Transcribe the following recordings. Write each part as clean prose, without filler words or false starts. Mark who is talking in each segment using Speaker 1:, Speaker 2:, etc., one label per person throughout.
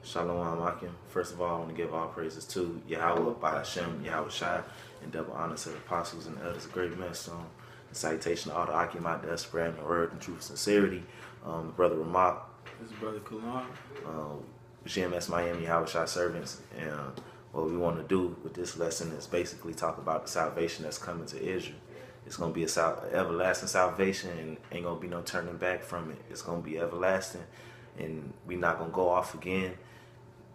Speaker 1: Shalom Akim. First of all, I want to give all praises to Yahweh, by Hashem, Yahweh Shai, and double honor to the apostles and elders of Great Millstone. And salutation to all the Akim out there spreading the word and truth and sincerity. Brother Ramak,
Speaker 2: This is Brother Kalan.
Speaker 1: GMS Miami, Yahweh Shai servants. And what we want to do with this lesson is basically talk about the salvation that's coming to Israel. It's going to be an everlasting salvation, and ain't going to be no turning back from it. It's going to be everlasting, and we're not going to go off again.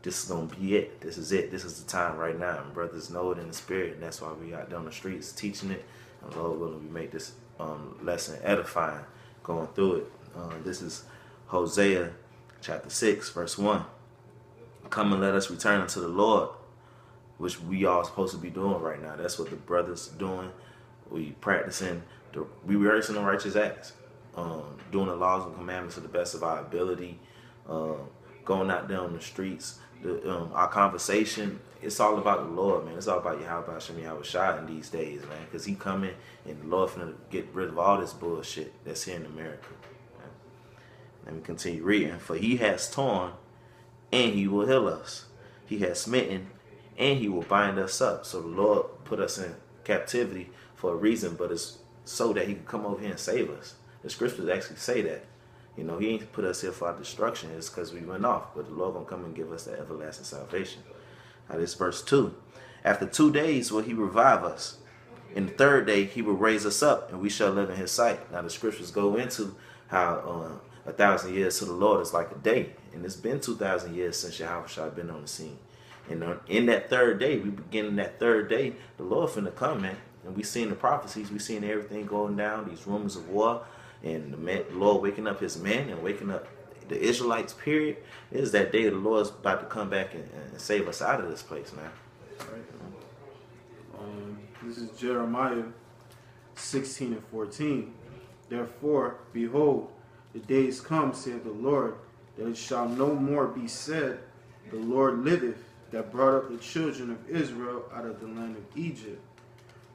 Speaker 1: This is going to be it. This is it. This is the time right now. And brothers know it in the spirit, and that's why we out there on the streets teaching it. And Lord willing, we make this lesson edifying, going through it. This is Hosea chapter 6, verse 1. Come and let us return unto the Lord, which we all supposed to be doing right now. That's what the brothers doing. We practicing, we rehearsing the righteous acts, doing the laws and commandments to the best of our ability, going out there on the streets. Our conversation, it's all about the Lord, man. It's all about Yahweh Hashem, Yahweh Shai in these days, man. Because he coming, and the Lord finna get rid of all this bullshit that's here in America. Man. Let me continue reading. For he has torn, and he will heal us. He has smitten, and he will bind us up. So the Lord put us in captivity for a reason, but it's so that he can come over here and save us. The scriptures actually say that. You know, he ain't put us here for our destruction. It's because we went off. But the Lord gonna come and give us that everlasting salvation. Now this verse 2. After 2 days will he revive us. In the third day he will raise us up, and we shall live in his sight. Now the scriptures go into how 1,000 years to the Lord is like a day. And it's been 2,000 years since Yahweh Shai been on the scene. And in that third day, we begin in that third day, the Lord finna come, man. And we seen the prophecies, we seen everything going down, these rumors of war, and the Lord waking up his men and waking up the Israelites, period. It is that day the Lord's about to come back and save us out of this place, man.
Speaker 2: Right. This is Jeremiah 16 and 14. Therefore, behold, the days come, saith the Lord, that it shall no more be said, the Lord liveth, that brought up the children of Israel out of the land of Egypt.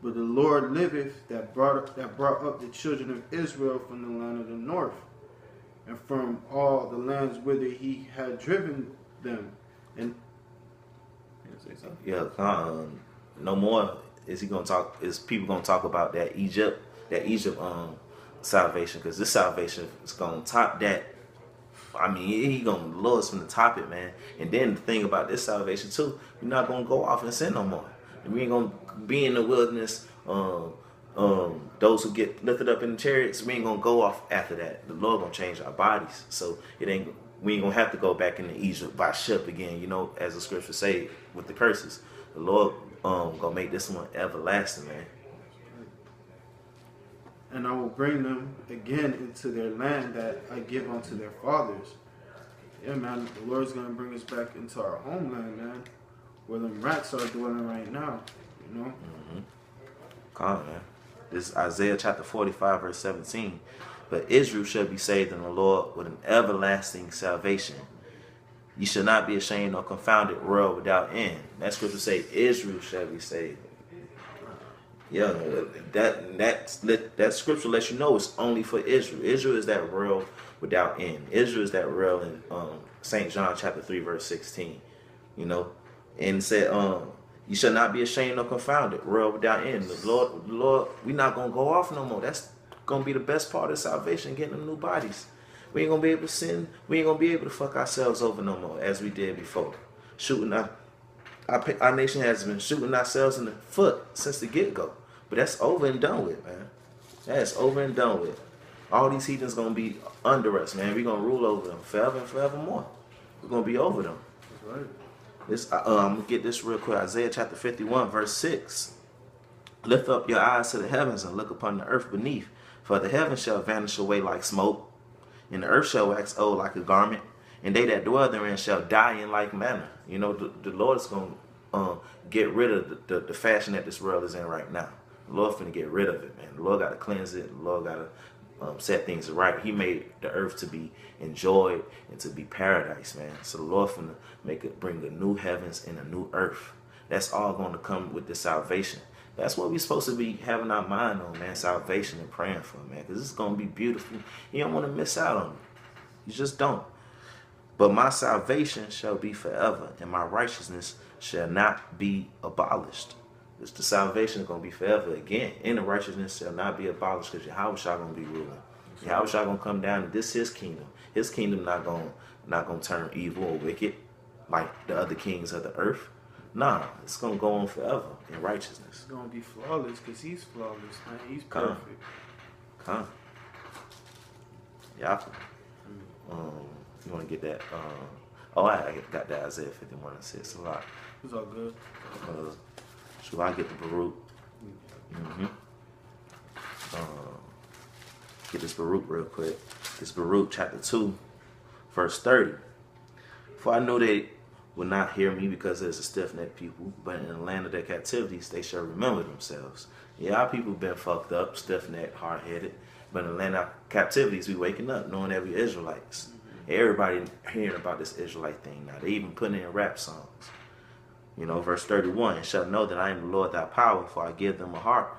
Speaker 2: But the Lord liveth, that brought up the children of Israel from the land of the north, and from all the lands whither he had driven them. And
Speaker 1: yeah, no more is he gonna talk. Is people gonna talk about that Egypt salvation? Because this salvation is gonna top that. I mean, he gonna lower us from the top it, man. And then the thing about this salvation too, we're not gonna go off and sin no more. And we ain't gonna be in the wilderness. Those who get lifted up in the chariots, we ain't gonna go off after that. The Lord gonna change our bodies, so we ain't gonna have to go back into Egypt by ship again. You know, as the scriptures say with the curses, the Lord gonna make this one everlasting, man.
Speaker 2: And I will bring them again into their land that I give unto their fathers. Yeah, man, the Lord's going to bring us back into our homeland, man, where them rats are dwelling right now, you know?
Speaker 1: Come on, man. This is Isaiah chapter 45, verse 17. But Israel shall be saved in the Lord with an everlasting salvation. Ye shall not be ashamed or confounded, world without end. That scripture say Israel shall be saved. Yeah, that scripture lets you know it's only for Israel. Israel is that world without end. Israel is that world in St. John chapter 3, verse 16. You know, and it said, you shall not be ashamed or confounded, world without end. The Lord, we're not gonna go off no more. That's gonna be the best part of salvation, getting them new bodies. We ain't gonna be able to sin. We ain't gonna be able to fuck ourselves over no more as we did before. Shooting our nation has been shooting ourselves in the foot since the get-go. But that's over and done with, man. That's over and done with. All these heathens going to be under us, man. We're going to rule over them forever and forevermore. We're going to be over them.
Speaker 2: That's right.
Speaker 1: I'm going to get this real quick. Isaiah chapter 51, verse 6. Lift up your eyes to the heavens and look upon the earth beneath. For the heavens shall vanish away like smoke, and the earth shall wax old like a garment, and they that dwell therein shall die in like manner. You know, the Lord is going to get rid of the fashion that this world is in right now. The Lord finna get rid of it, man. The Lord got to cleanse it. The Lord got to set things right. He made the earth to be enjoyed and to be paradise, man. So the Lord finna bring the new heavens and a new earth. That's all going to come with the salvation. That's what we're supposed to be having our mind on, man. Salvation and praying for, man. Because it's going to be beautiful. You don't want to miss out on it. You just don't. But my salvation shall be forever, and my righteousness shall not be abolished. It's the salvation is going to be forever again, and the righteousness shall not be abolished, because Yahweh shall going to be ruling. Yahweh shall going to come down, and this his kingdom. His kingdom not going to turn evil or wicked like the other kings of the earth. Nah, it's going to go on forever in righteousness.
Speaker 2: It's going to be flawless, because he's flawless, man. He's
Speaker 1: Come.
Speaker 2: perfect.
Speaker 1: Come. Yeah. You want to get that? I got that Isaiah 51 and 6 a lot.
Speaker 2: It's all good.
Speaker 1: Should I get the Baruch? Get this Baruch real quick. This Baruch chapter 2, verse 30. For I know they will not hear me because there's a stiff-necked people, but in the land of their captivities they shall remember themselves. Yeah, our people been fucked up, stiff-necked, hard-headed, but in the land of captivities we waking up knowing that we Israelites. Everybody hearing about this Israelite thing now. They even putting in rap songs. You know, verse 31, and shall know that I am the Lord thy power, for I give them a heart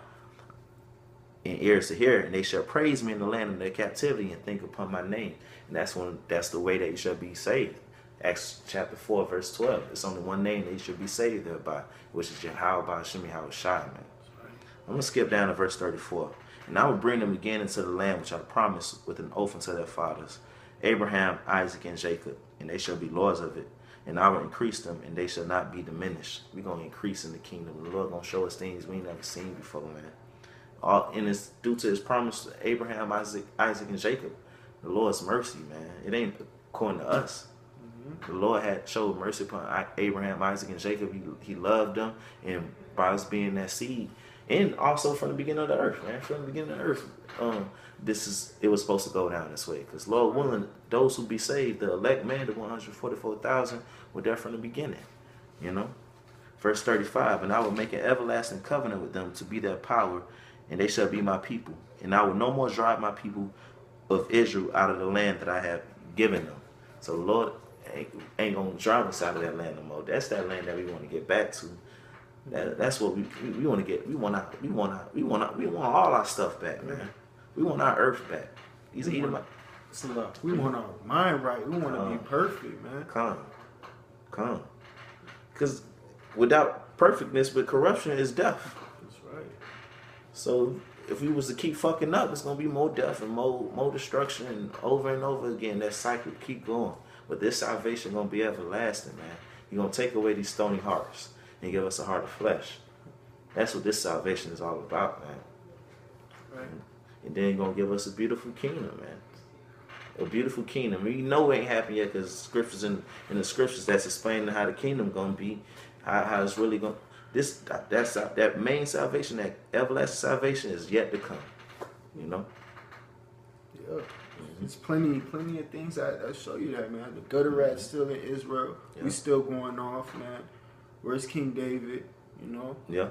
Speaker 1: and ears to hear, and they shall praise me in the land of their captivity and think upon my name. And that's the way that you shall be saved. Acts chapter 4, verse 12. It's only one name that you should be saved thereby, which is Yahweh Hashem Yahweh Shai, man. I'm going to skip down to verse 34. And I will bring them again into the land which I promised with an oath unto their fathers, Abraham, Isaac, and Jacob, and they shall be lords of it. And I will increase them, and they shall not be diminished. We're going to increase in the kingdom. The Lord going to show us things we ain't never seen before, man. And it's due to his promise to Abraham, Isaac, and Jacob. The Lord's mercy, man. It ain't according to us. The Lord had showed mercy upon Abraham, Isaac, and Jacob. He loved them, and by us being that seed, and also from the beginning of the earth, man. From the beginning of the earth, it was supposed to go down this way. Because Lord willing, those who be saved, the elect man, the 144,000, were there from the beginning. You know, verse 35, and I will make an everlasting covenant with them to be their power, and they shall be my people. And I will no more drive my people of Israel out of the land that I have given them. So the Lord ain't gonna drive us out of that land no more. That's that land that we want to get back to. That's what we want to get. We want all our stuff back, man. We want our earth back. We
Speaker 2: want our mind right. We want to be perfect, man.
Speaker 1: Come. Because without perfectness, with corruption is death.
Speaker 2: That's right.
Speaker 1: So if we was to keep fucking up, it's gonna be more death and more destruction, and over again. That cycle keep going. But this salvation gonna be everlasting, man. You're gonna take away these stony hearts and give us a heart of flesh. That's what this salvation is all about, man.
Speaker 2: Right.
Speaker 1: And then you're gonna give us a beautiful kingdom, man. A beautiful kingdom. We know it ain't happened yet, because scriptures in the scriptures that's explaining how the kingdom gonna be, how it's really gonna. That main salvation, that everlasting salvation, is yet to come. You know.
Speaker 2: Yeah. There's plenty of things that show you that, man. The gutter rat's still in Israel. Yeah. We still going off, man. Where's King David? You know?
Speaker 1: Yeah.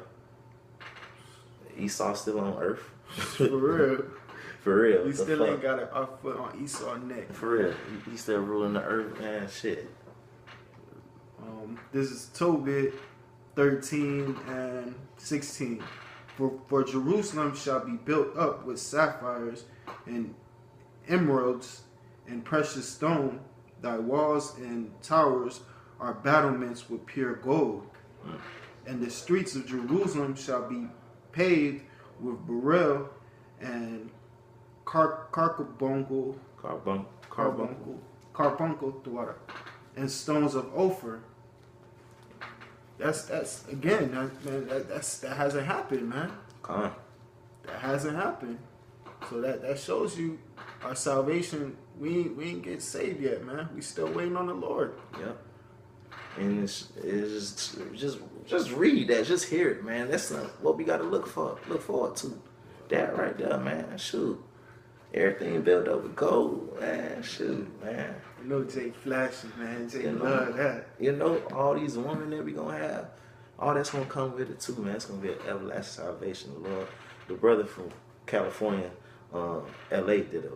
Speaker 1: Esau still on earth.
Speaker 2: For real.
Speaker 1: For real.
Speaker 2: We still ain't got our foot on Esau's neck.
Speaker 1: For real. He still ruling the earth, man. Shit.
Speaker 2: This is Tobit 13 and 16. For Jerusalem shall be built up with sapphires and emeralds and precious stone. Thy walls and towers are battlements with pure gold. And the streets of Jerusalem shall be paved with beryl and carbuncle and stones of Ophir. That's again, that hasn't happened, man. That hasn't happened. So that shows you our salvation. We ain't get saved yet, man. We still waiting on the Lord.
Speaker 1: Yep. And it's just read that, just hear it, man. That's not what we gotta look forward to. That right there, man. Shoot. Everything built up with gold, man. Shoot, man.
Speaker 2: You know Jay flashing, man. Jay love that.
Speaker 1: You know, all these women that we gonna have, all that's gonna come with it too, man. It's gonna be an everlasting salvation, Lord. The brother from California, LA, did a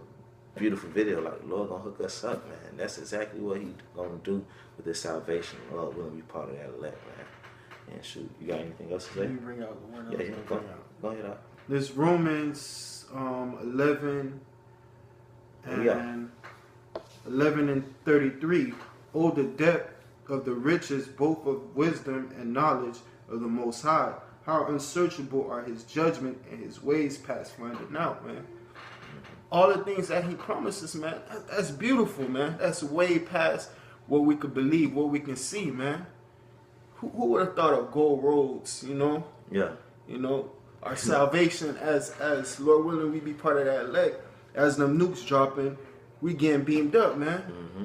Speaker 1: beautiful video like, the Lord gonna hook us up, man. That's exactly what he gonna do with this salvation. Lord, we're gonna be part of that elect, man. And shoot, you got anything else to say?
Speaker 2: Let me bring out the one I was gonna bring out.
Speaker 1: Go ahead out.
Speaker 2: This Romans 11 and 11 and 33. Oh, the depth of the riches, both of wisdom and knowledge of the Most High. How unsearchable are his judgment and his ways past finding out, man. All the things that he promises, man, that's beautiful, man. That's way past what we could believe, what we can see, man. Who would have thought of gold roads, you know?
Speaker 1: Yeah.
Speaker 2: You know, our salvation as Lord willing, we be part of that elect. As them nukes dropping, we getting beamed up, man.
Speaker 1: Mm-hmm.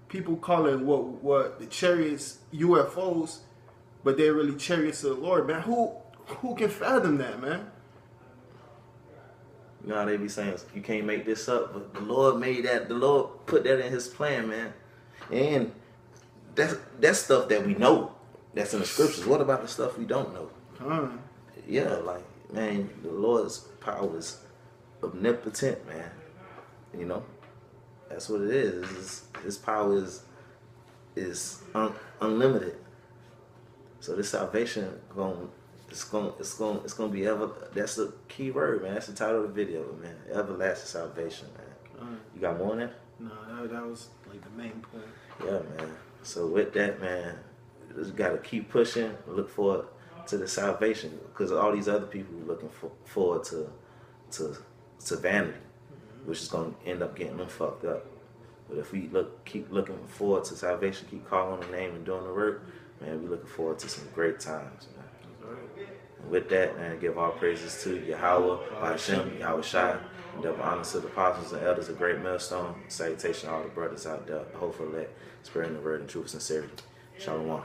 Speaker 2: People calling what the chariots UFOs, but they're really chariots of the Lord, man. Who can fathom that, man?
Speaker 1: You know how they be saying you can't make this up, but the Lord made that. The Lord put that in His plan, man. And that's stuff that we know. That's in the scriptures. What about the stuff we don't know? Yeah, like, man, the Lord's power is omnipotent, man. You know, that's what it is. His power is unlimited. So this salvation it's gonna be ever. That's the key word, man. That's the title of the video, man. Everlasting salvation, man. You got more on that?
Speaker 2: No, that was like the main point.
Speaker 1: Yeah, man. So with that, man, you just gotta keep pushing. Look forward to the salvation, because all these other people looking forward to vanity, which is gonna end up getting them fucked up. But if we keep looking forward to salvation, keep calling the name and doing the work, man, we looking forward to some great times, man. And with that, man, give all praises to Yahweh, Hashem, Yahweh Shai, and double honors to the apostles and elders of Great Millstone. Salutation to all the brothers out there, hopefully spreading the word in truth and sincerity. Shalom.